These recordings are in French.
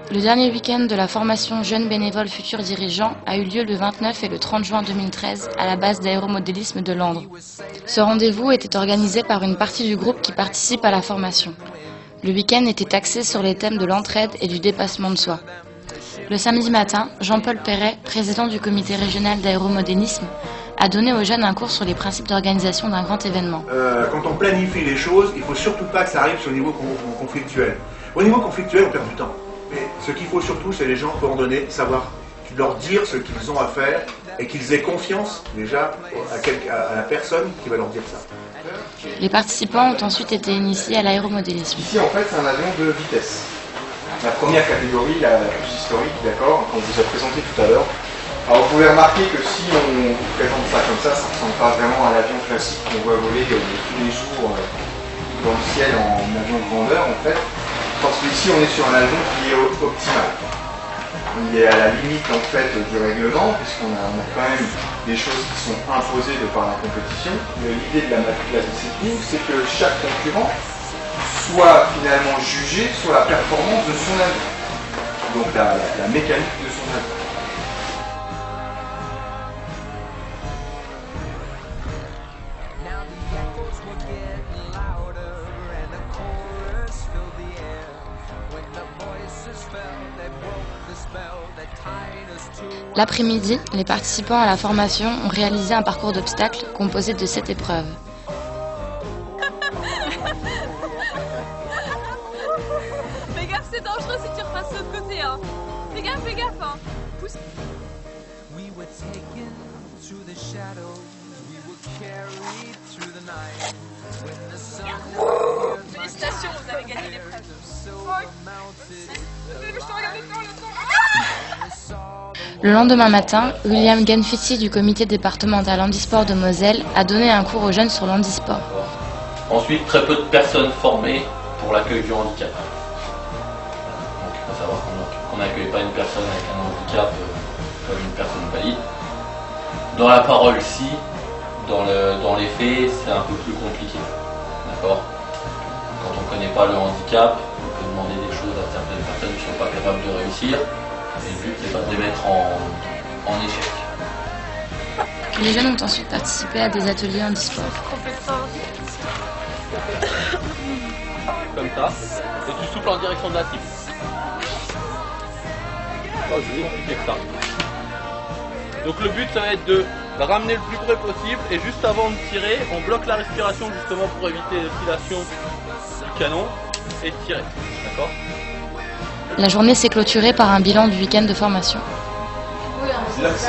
Le dernier week-end de la formation Jeunes bénévoles futurs dirigeants a eu lieu le 29 et le 30 juin 2013 à la base d'aéromodélisme de Landres. Ce rendez-vous était organisé par une partie du groupe qui participe à la formation. Le week-end était axé sur les thèmes de l'entraide et du dépassement de soi. Le samedi matin, Jean-Paul Perret, président du comité régional d'aéromodélisme, a donné aux jeunes un cours sur les principes d'organisation d'un grand événement. Quand on planifie les choses, il ne faut surtout pas que ça arrive sur le niveau conflictuel. Au niveau conflictuel, on perd du temps. Mais ce qu'il faut surtout, c'est les gens coordonner, savoir leur dire ce qu'ils ont à faire et qu'ils aient confiance déjà à la personne qui va leur dire ça. Les participants ont ensuite été initiés à l'aéromodélisme. Ici, en fait, c'est un avion de vitesse. La première catégorie, la plus historique, d'accord, qu'on vous a présenté tout à l'heure. Alors, vous pouvez remarquer que si on vous présente ça comme ça ne ressemble pas vraiment à l'avion classique qu'on voit voler tous les jours dans le ciel en avion de grandeur, en fait. Parce qu'ici, on est sur un avion qui est optimal. Il est à la limite, en fait, du règlement, puisqu'on a quand même des choses qui sont imposées de par la compétition. L'idée de la discipline, c'est que chaque concurrent soit finalement jugé sur la performance de son avion. Donc la mécanique de son avion. L'après-midi, les participants à la formation ont réalisé un parcours d'obstacles composé de 7 épreuves. Fais gaffe, c'est dangereux si tu repasses de l'autre côté, hein. Fais gaffe, hein. Pousse. Félicitations, vous avez gagné l'épreuve. Le lendemain matin, William Ganfiti du comité départemental handisport de Moselle a donné un cours aux jeunes sur l'handisport. Ensuite, très peu de personnes formées pour l'accueil du handicap. Donc, il faut savoir qu'on n'accueille pas une personne avec un handicap comme une personne valide. Dans la parole, si. Dans les faits, c'est un peu plus compliqué. D'accord ? Quand on ne connaît pas le handicap, on peut demander des choses à certaines personnes qui ne sont pas capables de réussir. Et le but, c'est pas de les mettre en échec. Les jeunes ont ensuite participé à des ateliers handisport. Comme ça, et tu souffles en direction de la cible. Oh, c'est plus compliqué que ça. Donc le but, ça va être de ramener le plus près possible, et juste avant de tirer, on bloque la respiration justement pour éviter l'oscillation du canon, et tirer. D'accord ? La journée s'est clôturée par un bilan du week-end de formation. C'est-à-dire que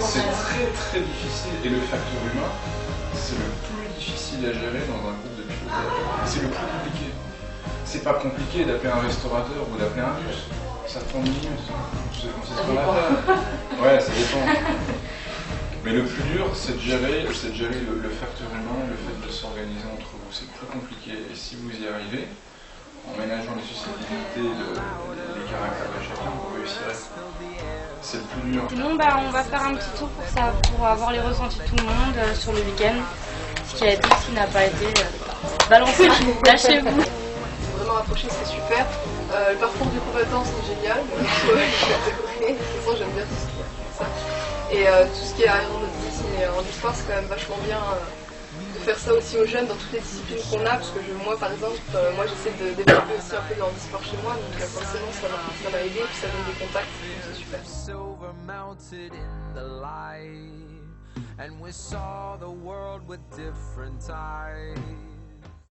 c'est très difficile, et le facteur humain, c'est le plus difficile à gérer dans un groupe de pilotage. C'est le plus compliqué. C'est pas compliqué d'appeler un restaurateur ou d'appeler un bus. Ça prend 10 minutes. C'est ce qu'on appelle. Ouais, ça dépend. Mais le plus dur, c'est de gérer le facteur humain, le fait de s'organiser entre vous. C'est plus compliqué. Et si vous y arrivez, en ménageant les susceptibilités, les caractères de chacun, vous réussirez. C'est le plus dur. Sinon, on va faire un petit tour pour ça, pour avoir les ressentis de tout le monde sur le week-end. Ce qui a été, ce qui n'a pas été. Balancez, lâchez-vous. Vraiment approché, c'est super. Le parcours du combattant, c'est génial. J'ai adoré. J'aime bien tout ce qui est ça. Et tout ce qui est aéronautisme et handisport, c'est quand même vachement bien de faire ça aussi aux jeunes dans toutes les disciplines qu'on a. Parce que moi, par exemple, j'essaie de développer aussi un peu de handisport chez moi. Donc forcément, ça m'a aidé. Puis ça donne des contacts. C'est super. And we saw the world with different eyes.